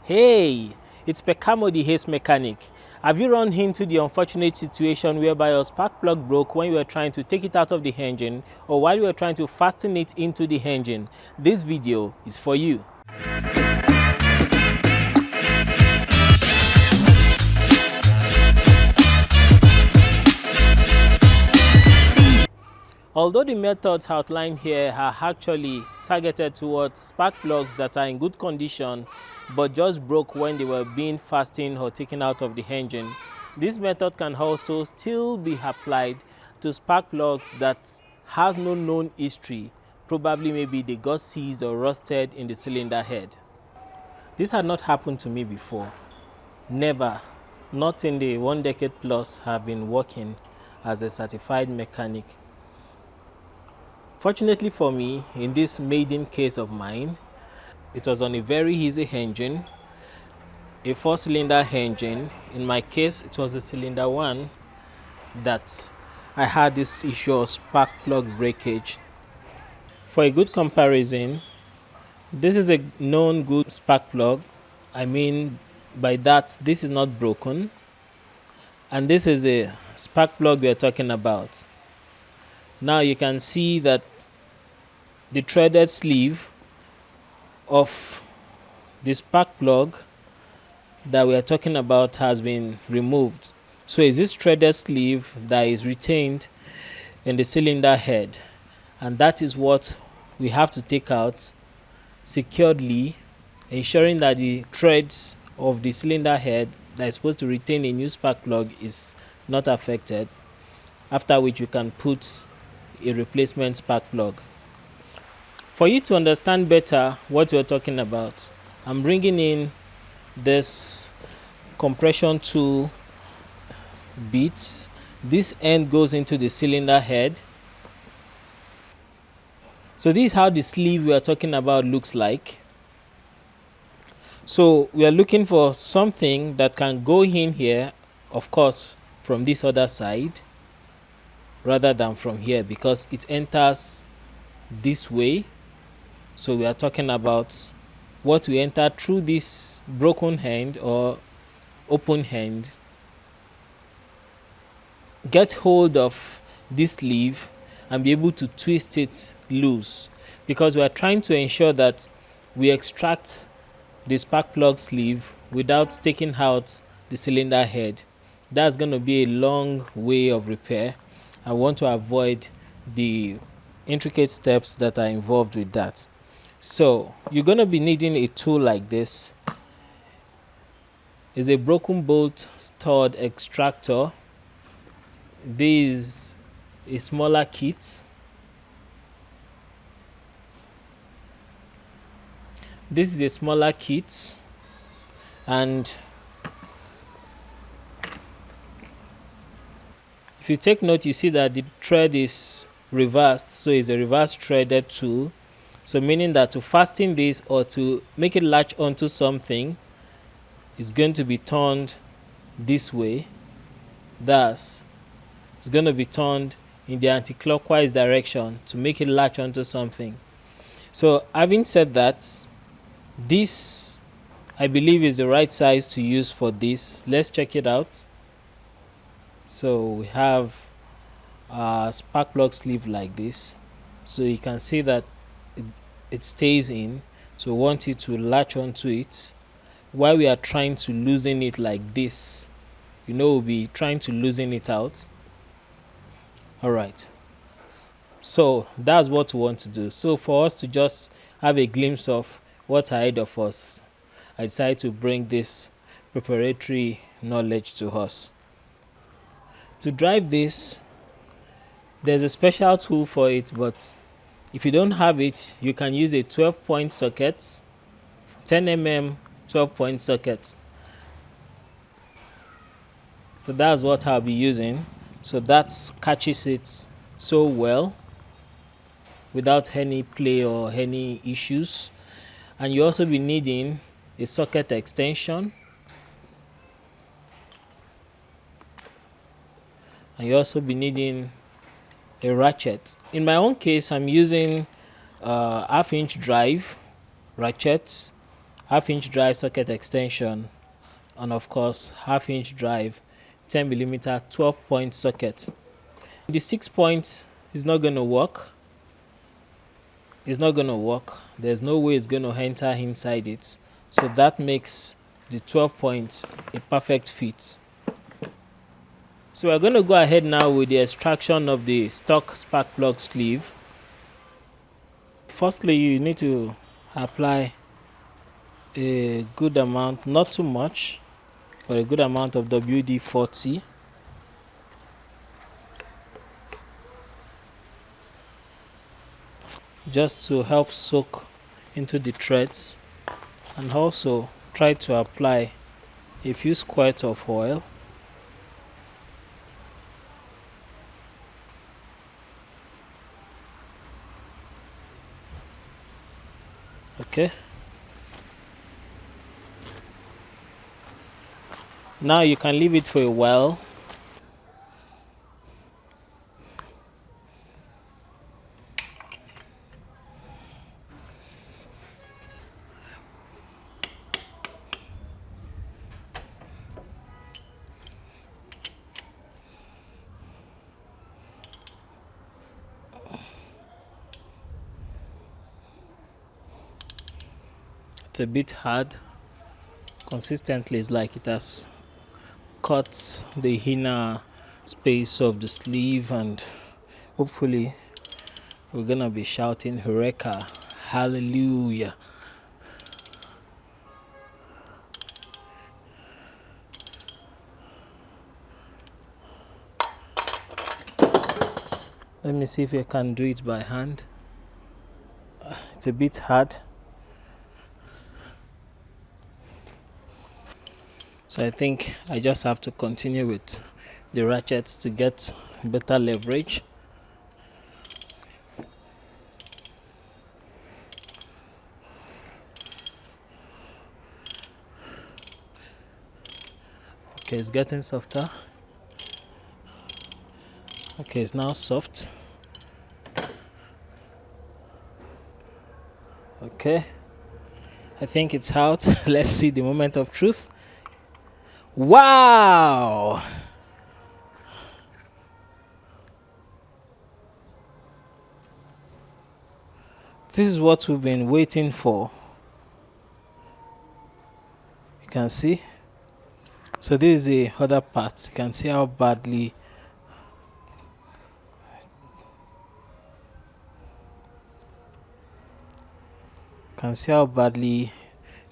Hey, it's Pekamo the Haze Mechanic. Have you run into the unfortunate situation whereby your spark plug broke when you were trying to take it out of the engine or while you were trying to fasten it into the engine? This video is for you. Although the methods outlined here are actually targeted towards spark plugs that are in good condition but just broke when they were being fastened or taken out of the engine, this method can also still be applied to spark plugs that has no known history. Probably maybe they got seized or rusted in the cylinder head. This had not happened to me before. Never. Not in the 1 decade plus have been working as a certified mechanic. Fortunately for me, in this maiden case of mine, it was on a very easy engine, a 4-cylinder engine. In my case, it was a cylinder 1 that I had this issue of spark plug breakage. For a good comparison, this is a known good spark plug. I mean by that, this is not broken. And this is the spark plug we are talking about. Now you can see that the threaded sleeve of the spark plug that we are talking about has been removed. So it's this threaded sleeve that is retained in the cylinder head, and that is what we have to take out securely, ensuring that the threads of the cylinder head that is supposed to retain a new spark plug is not affected, after which you can put a replacement spark plug. For you to understand better what we're talking about, I'm bringing in this compression tool bit. This end goes into the cylinder head. So this is how the sleeve we are talking about looks like. So we are looking for something that can go in here, of course, from this other side rather than from here, because it enters this way. So we are talking about what we enter through this broken hand or open hand. Get hold of this sleeve and be able to twist it loose, because we are trying to ensure that we extract the spark plug sleeve without taking out the cylinder head. That's going to be a long way of repair. I want to avoid the intricate steps that are involved with that. So you're going to be needing a tool like this. It's a broken bolt stud extractor. This is a smaller kit. This is a smaller kit, and if you take note, you see that the thread is reversed, so it's a reverse threaded tool. So meaning that to fasten this or to make it latch onto something is going to be turned this way. Thus, it's going to be turned in the anti-clockwise direction to make it latch onto something. So having said that, this I believe is the right size to use for this. Let's check it out. So we have a spark plug sleeve like this. So you can see that it stays in. So we want you to latch onto it while we are trying to loosen it like this. We'll be trying to loosen it out. Alright, so that's what we want to do. So for us to just have a glimpse of what's ahead of us, I decided to bring this preparatory knowledge to us. To drive this, there's a special tool for it, but if you don't have it, you can use a 12-point socket, 10 mm 12-point socket. So that's what I'll be using. So that catches it so well without any play or any issues. And you also be needing a socket extension. And you also be needing a ratchet. In my own case, I'm using half-inch drive ratchets. half-inch drive socket extension, and of course half-inch drive 10mm 12-point socket. The 6-point is not going to work. It's not going to work. There's no way it's going to enter inside it. So that makes the 12-point a perfect fit. So we're going to go ahead now with the extraction of the stock spark plug sleeve. Firstly, you need to apply a good amount, not too much, but a good amount of WD-40. Just to help soak into the threads, and also try to apply a few squirts of oil. Okay. Now you can leave it for a while. It's a bit hard. Consistently, it's like it has cut the inner space of the sleeve, and hopefully we're gonna be shouting Eureka, Hallelujah. Let me see if I can do it by hand. It's a bit hard. So I think I just have to continue with the ratchets to get better leverage. Okay, it's getting softer. Okay, it's now soft. Okay, I think it's out. Let's see the moment of truth. Wow! This is what we've been waiting for. You can see. So this is the other part. You can see how badly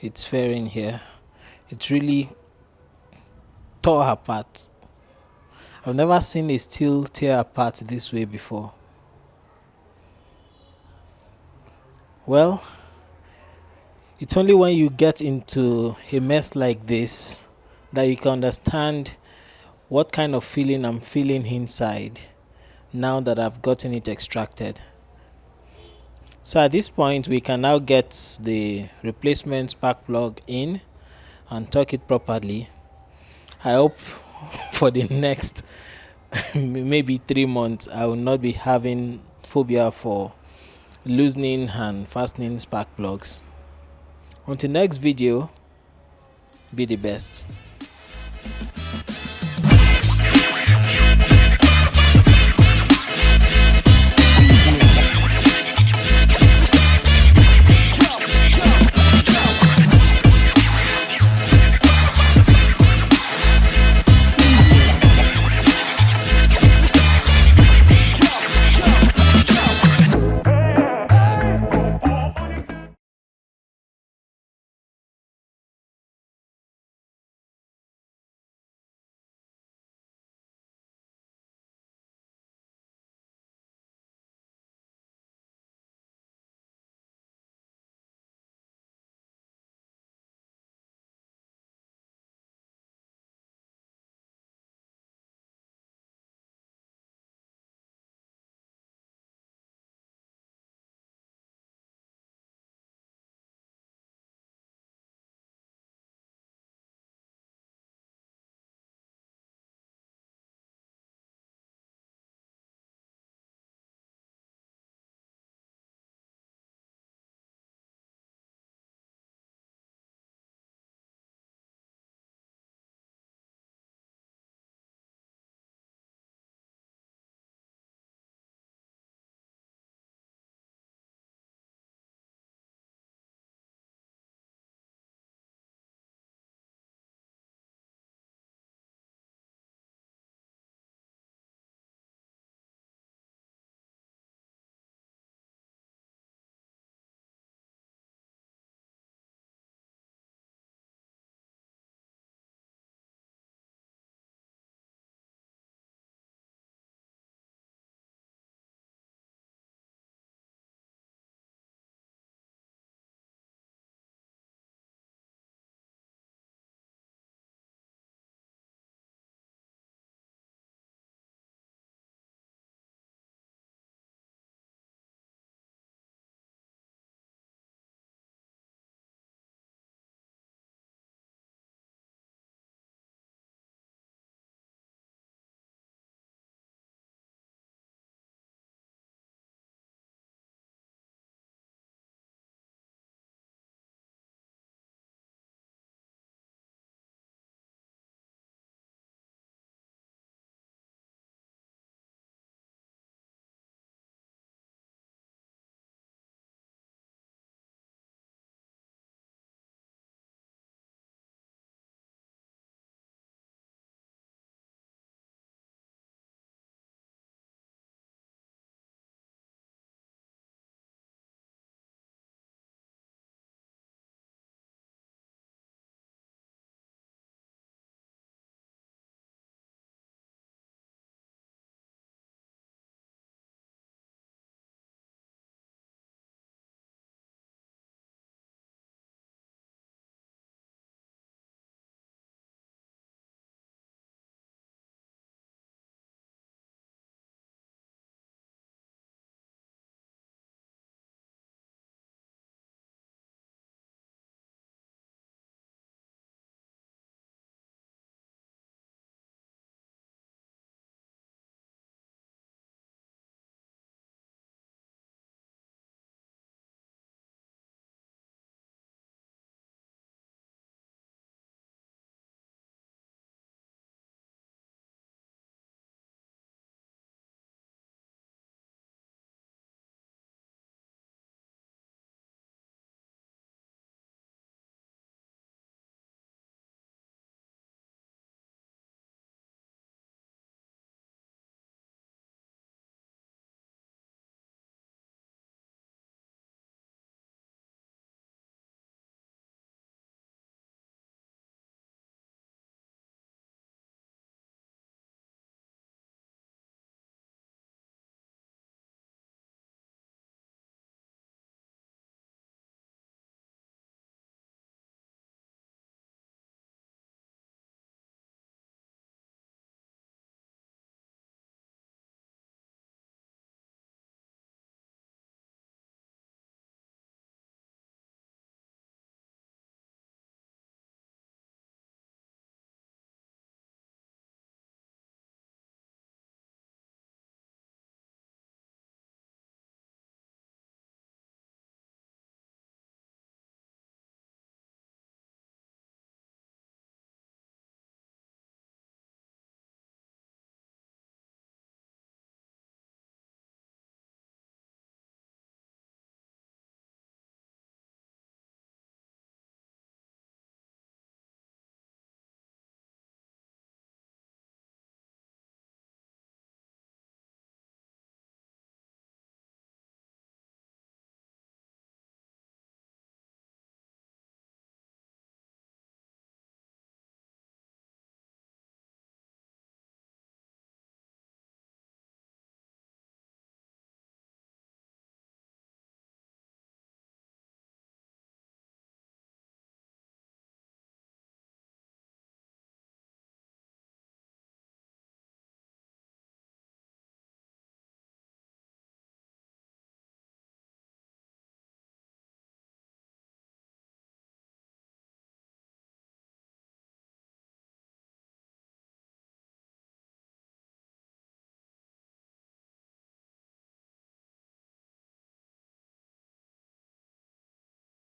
it's faring here. It really tore apart. I've never seen a steel tear apart this way before. Well, it's only when you get into a mess like this that you can understand what kind of feeling I'm feeling inside now that I've gotten it extracted. So at this point, we can now get the replacement spark plug in and torque it properly. I hope for the next maybe 3 months I will not be having phobia for loosening and fastening spark plugs. Until next video, be the best.